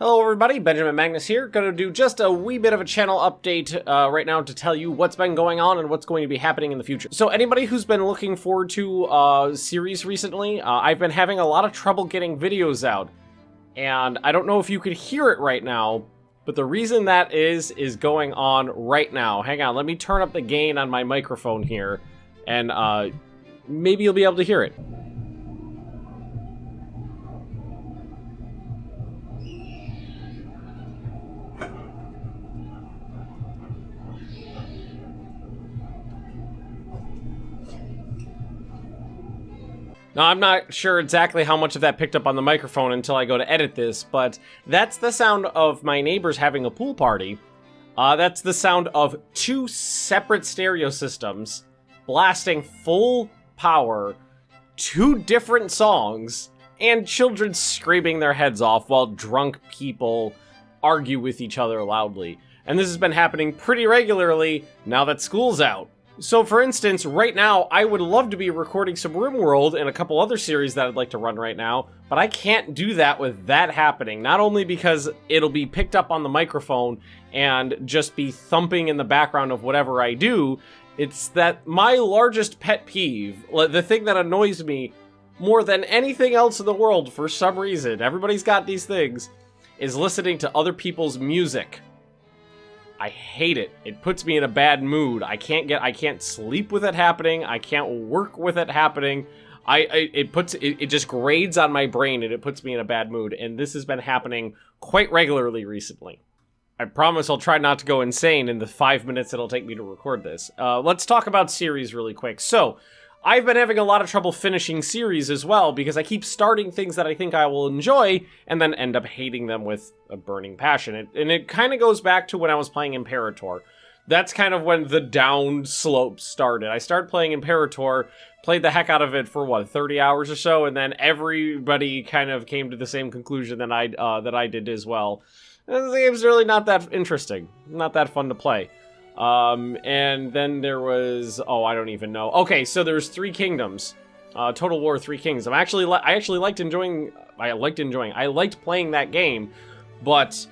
Hello everybody, Benjamin Magnus here. Gonna do just a wee bit of a channel update right now to tell you what's been going on and what's going to be happening in the future. So anybody who's been looking forward to series recently, I've been having a lot of trouble getting videos out. And I don't know if you could hear it right now, but the reason that is going on right now. Hang on, let me turn up the gain on my microphone here, and maybe you'll be able to hear it. Now, I'm not sure exactly how much of that picked up on the microphone until I go to edit this, but that's the sound of my neighbors having a pool party. That's the sound of two separate stereo systems blasting full power, two different songs, and children screaming their heads off while drunk people argue with each other loudly. And this has been happening pretty regularly now that school's out. So, for instance, right now, I would love to be recording some RimWorld and a couple other series that I'd like to run right now, but I can't do that with that happening. Not only because it'll be picked up on the microphone and just be thumping in the background of whatever I do, it's that my largest pet peeve, the thing that annoys me more than anything else in the world for some reason, everybody's got these things, is listening to other people's music. I hate it. It puts me in a bad mood. I can't sleep with it happening. I can't work with it happening. It just grades on my brain and it puts me in a bad mood. And this has been happening quite regularly recently. I promise I'll try not to go insane in the 5 minutes it'll take me to record this. Let's talk about series really quick. So, I've been having a lot of trouble finishing series as well because I keep starting things that I think I will enjoy and then end up hating them with a burning passion. And it kind of goes back to when I was playing Imperator. That's kind of when the down slope started. I started playing Imperator, played the heck out of it for, 30 hours or so, and then everybody kind of came to the same conclusion that I did as well. And the game's really not that interesting, not that fun to play. And then there was, I don't even know. Okay, so there's Three Kingdoms, Total War Three Kings. I liked playing that game, but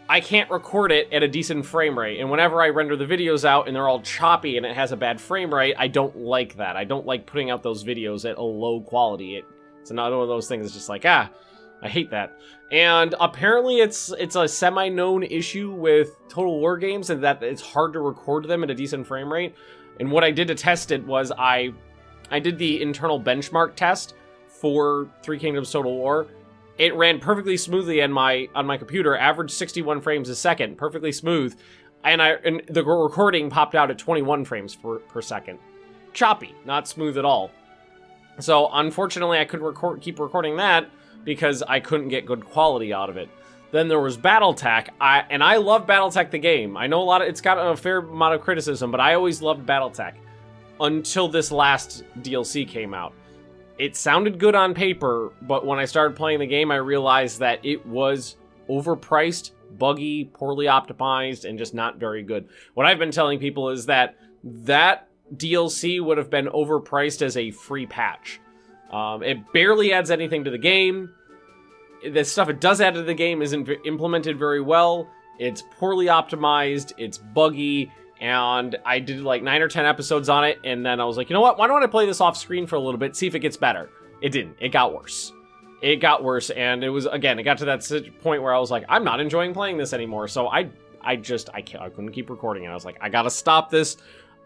I can't record it at a decent frame rate. And whenever I render the videos out and they're all choppy and it has a bad frame rate, I don't like that. I don't like putting out those videos at a low quality. It's another one of those things that's just like, I hate that. And apparently it's a semi-known issue with Total War games and that it's hard to record them at a decent frame rate. And what I did to test it was I did the internal benchmark test for Three Kingdoms Total War. It ran perfectly smoothly on my computer, averaged 61 frames a second, perfectly smooth. And the recording popped out at 21 frames per second. Choppy, not smooth at all. So unfortunately I couldn't keep recording that because I couldn't get good quality out of it. Then there was Battletech, and I love Battletech the game. I know it's got a fair amount of criticism, but I always loved Battletech until this last DLC came out. It sounded good on paper, but when I started playing the game, I realized that it was overpriced, buggy, poorly optimized, and just not very good. What I've been telling people is that DLC would have been overpriced as a free patch. It barely adds anything to the game. The stuff it does add to the game isn't implemented very well. It's poorly optimized. It's buggy. And I did like 9 or 10 episodes on it. And then I was like, you know what? Why don't I play this off screen for a little bit? See if it gets better. It didn't. It got worse. It got worse. And it got to that point where I was like, I'm not enjoying playing this anymore. So I couldn't keep recording it. I was like, I gotta stop this.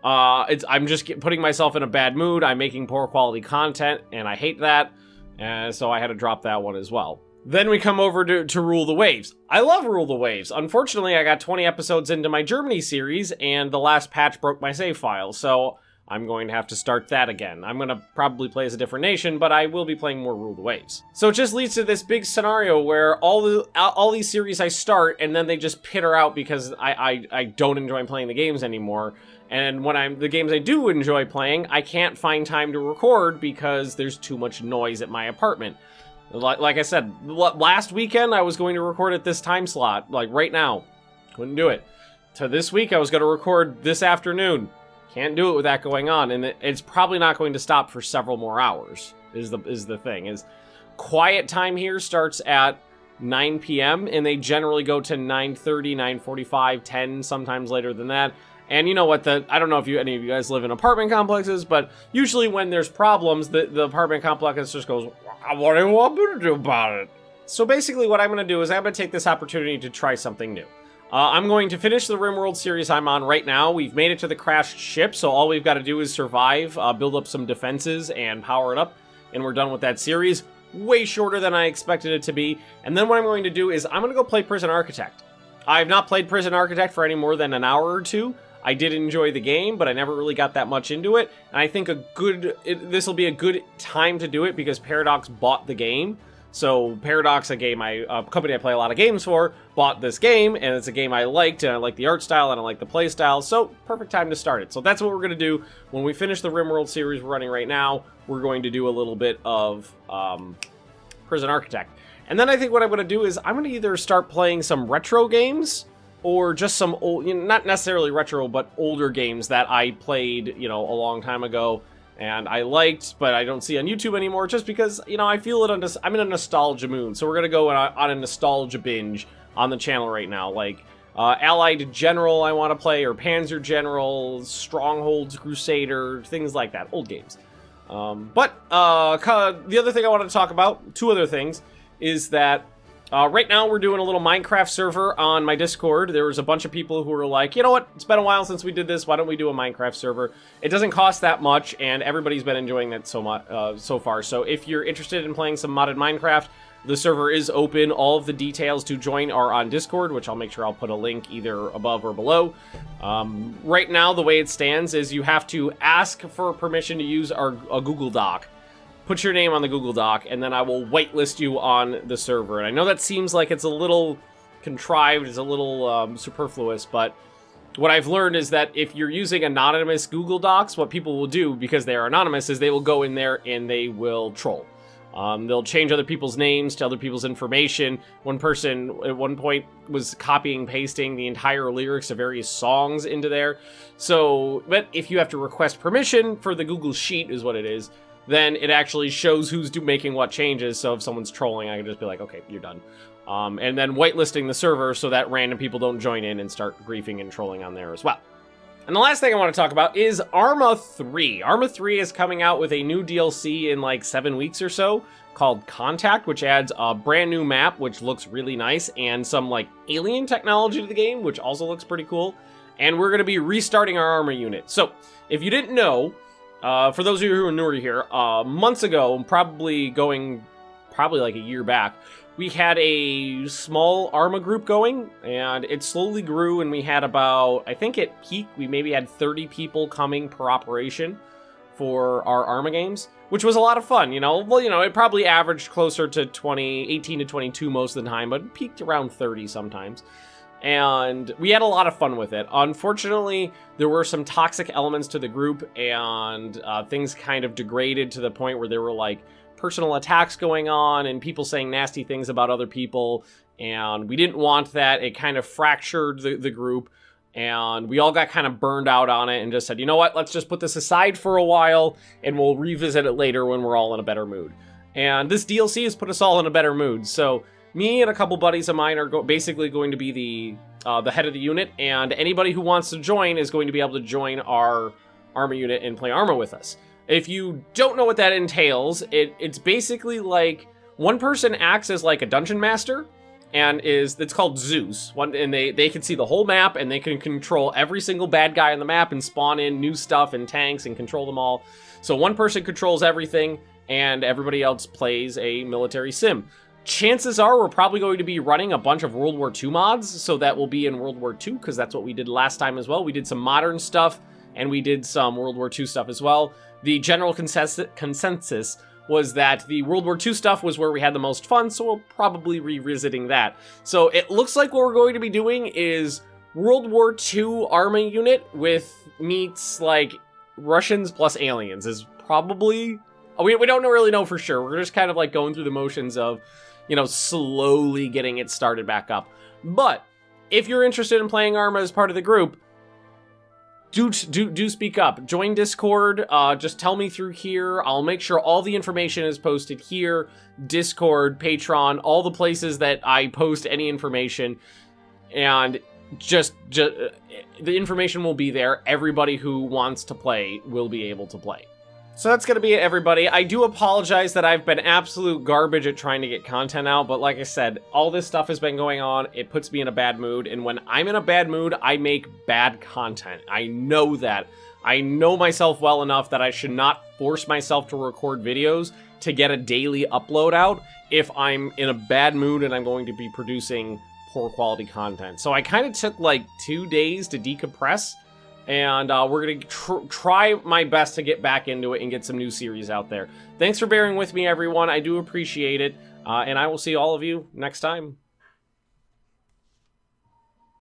I'm just putting myself in a bad mood. I'm making poor quality content, and I hate that. And so I had to drop that one as well. Then we come over to Rule the Waves. I love Rule the Waves. Unfortunately, I got 20 episodes into my Germany series, and the last patch broke my save file, so I'm going to have to start that again. I'm going to probably play as a different nation, but I will be playing more Rule the Waves. So it just leads to this big scenario where all these series I start, and then they just peter out because I don't enjoy playing the games anymore. And when the games I do enjoy playing, I can't find time to record because there's too much noise at my apartment. Like I said, last weekend I was going to record at this time slot, like right now. Couldn't do it. To this week I was going to record this afternoon. Can't do it with that going on, and it's probably not going to stop for several more hours, is the thing. Quiet time here starts at 9 p.m. and they generally go to 9:30, 9:45, 10, sometimes later than that. And you know what, I don't know if any of you guys live in apartment complexes, but usually when there's problems, the apartment complex just goes, what do you want me to do about it? So basically what I'm going to do is I'm going to take this opportunity to try something new. I'm going to finish the RimWorld series I'm on right now. We've made it to the crashed ship, so all we've got to do is survive, build up some defenses, and power it up, and we're done with that series. Way shorter than I expected it to be. And then what I'm going to do is I'm going to go play Prison Architect. I've not played Prison Architect for any more than an hour or two. I did enjoy the game, but I never really got that much into it. And I think this will be a good time to do it because Paradox bought the game. So Paradox, a company I play a lot of games for, bought this game, and it's a game I liked, and I like the art style, and I like the play style, so perfect time to start it. So that's what we're going to do. When we finish the RimWorld series we're running right now, we're going to do a little bit of Prison Architect. And then I think what I'm going to do is I'm going to either start playing some retro games, or just some old, not necessarily retro, but older games that I played, a long time ago, and I liked, but I don't see on YouTube anymore, just because, I feel it I'm in a nostalgia mood, so we're gonna go on a nostalgia binge on the channel right now, like, Allied General I want to play, or Panzer General, Strongholds, Crusader, things like that, old games. The other thing I want to talk about, two other things, is that right now we're doing a little Minecraft server on my Discord. There was a bunch of people who were like, you know what, it's been a while since we did this, why don't we do a Minecraft server? It doesn't cost that much, and everybody's been enjoying that so far. So if you're interested in playing some modded Minecraft, the server is open. All of the details to join are on Discord, which I'll make sure I'll put a link either above or below. Right now, the way it stands is you have to ask for permission to use a Google Doc. Put your name on the Google Doc, and then I will whitelist you on the server. And I know that seems like it's a little contrived, it's a little superfluous, but what I've learned is that if you're using anonymous Google Docs, what people will do, because they are anonymous, is they will go in there and they will troll. They'll change other people's names to other people's information. One person at one point was copying and pasting the entire lyrics of various songs into there. So, but if you have to request permission for the Google Sheet, is what it is, then it actually shows who's making what changes. So if someone's trolling, I can just be like, okay, you're done. And then whitelisting the server so that random people don't join in and start griefing and trolling on there as well. And the last thing I want to talk about is Arma 3. Arma 3 is coming out with a new DLC in like 7 weeks or so called Contact, which adds a brand new map, which looks really nice, and some like alien technology to the game, which also looks pretty cool. And we're going to be restarting our Arma unit. So if you didn't know, for those of you who are newer here, months ago, probably like a year back, we had a small Arma group going, and it slowly grew, and we had about, I think at peak, we maybe had 30 people coming per operation for our Arma games, which was a lot of fun, Well, it probably averaged closer to 18 to 22 most of the time, but it peaked around 30 sometimes. And we had a lot of fun with it. Unfortunately, there were some toxic elements to the group, and things kind of degraded to the point where there were like personal attacks going on and people saying nasty things about other people, and we didn't want that. It kind of fractured the group, and we all got kind of burned out on it and just said, you know what, let's just put this aside for a while and we'll revisit it later when we're all in a better mood. And this DLC has put us all in a better mood. So me and a couple buddies of mine are basically going to be the head of the unit, and anybody who wants to join is going to be able to join our Arma unit and play Arma with us. If you don't know what that entails, it's basically like one person acts as like a dungeon master, and it's called Zeus. And they can see the whole map, and they can control every single bad guy on the map and spawn in new stuff and tanks and control them all. So one person controls everything, and everybody else plays a military sim. Chances are we're probably going to be running a bunch of World War II mods, so that will be in World War II, because that's what we did last time as well. We did some modern stuff, and we did some World War II stuff as well. The general consensus was that the World War II stuff was where we had the most fun, so we'll probably revisiting that. So it looks like what we're going to be doing is World War II Arma unit with meets like Russians plus aliens is probably... We don't really know for sure. We're just kind of like going through the motions of, slowly getting it started back up. But if you're interested in playing Arma as part of the group, do speak up. Join Discord. Just tell me through here. I'll make sure all the information is posted here. Discord, Patreon, all the places that I post any information. And just the information will be there. Everybody who wants to play will be able to play. So that's going to be it, everybody. I do apologize that I've been absolute garbage at trying to get content out, but like I said, all this stuff has been going on. It puts me in a bad mood, and when I'm in a bad mood, I make bad content. I know that. I know myself well enough that I should not force myself to record videos to get a daily upload out if I'm in a bad mood and I'm going to be producing poor quality content. So I kind of took like 2 days to decompress, and we're going to try my best to get back into it and get some new series out there. Thanks for bearing with me, everyone. I do appreciate it, and I will see all of you next time.